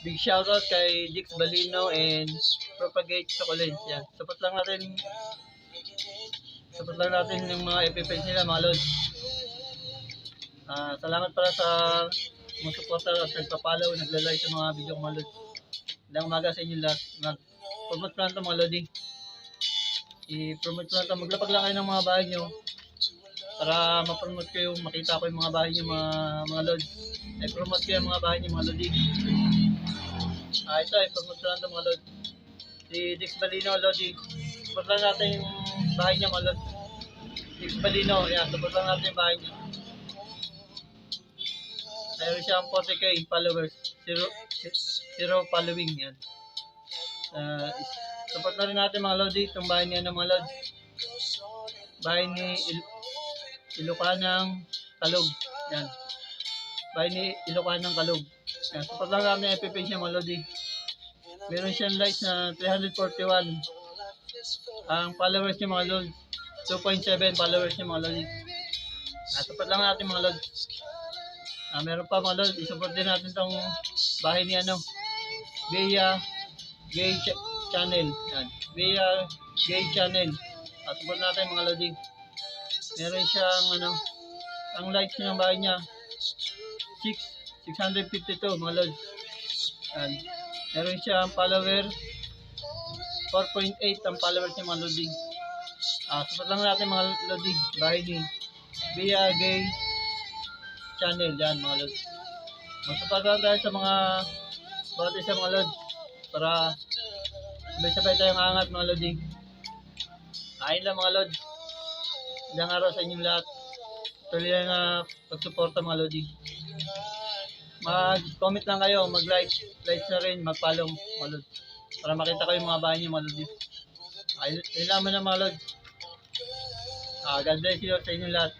Big shoutout kay Dix Balino and Propagate Chocolate. Yan. Support lang natin yung mga FP page nila, mga lods. Salamat pala sa mga supporter at nagpa-follow, nagla-like sa mga video ko, mga lods. Ilang umaga sa inyo lahat. Mag-promote ko lang ito, mga lodi. I-promote ko lang ito. Maglapag lang kayo ng mga bahay nyo para ma-promote ko yung makita ko yung mga bahay nyo, mga lods. I-promote ko yung mga bahay nyo, mga lodi. Ito, i-promote ko lang ito, mga lods. Si Dix Balino, lodi. Support lang natin yung bahay niya, mga lods. Dix Balino, yan. Support lang natin yung bahay niya. Mayroon siyang 40k followers. Zero following, yan. Support na rin natin, mga lodi, itong bahay niya ng mga lods. Bahay ni Ilocanang Kalog. Yan. Bahay ni Ilocanang Kalog. Yan. Support lang namin yung FP niya, mga lodi. Meron siyang likes na 341. Ang followers niya, mga lodi, 2.7 followers niya, mga lodi. Support lang natin, mga lodi. Meron pa, mga lodi. I-support din natin itong bahay ni Bea Gay Channel. Yan. Bea Gay Channel. Support natin, mga lodi. Meron siyang ang likes niya ng bahay niya 652, mga lodi. Yan. Meron siyang follower 4.8 ang followers niya, mga lodi. Support lang natin, mga lodi. Bahay ni Bea Gay Channel. Yan, mga lodi. Mag-support lang tayo sa mga bawat isa, mga lodi, para sabay-sabay tayong angat, mga lodi. Ayun lang, mga lodi. Ilang araw sa inyong lahat. Tuloy na pagsuporta, mga lodi. Mag-comment lang kayo, mag-like na rin, mag-follow, mga lodi, para makita ko yung mga bahay niyo, mga lodi. Ayun lang, mga lodi. God bless you sa inyong lahat.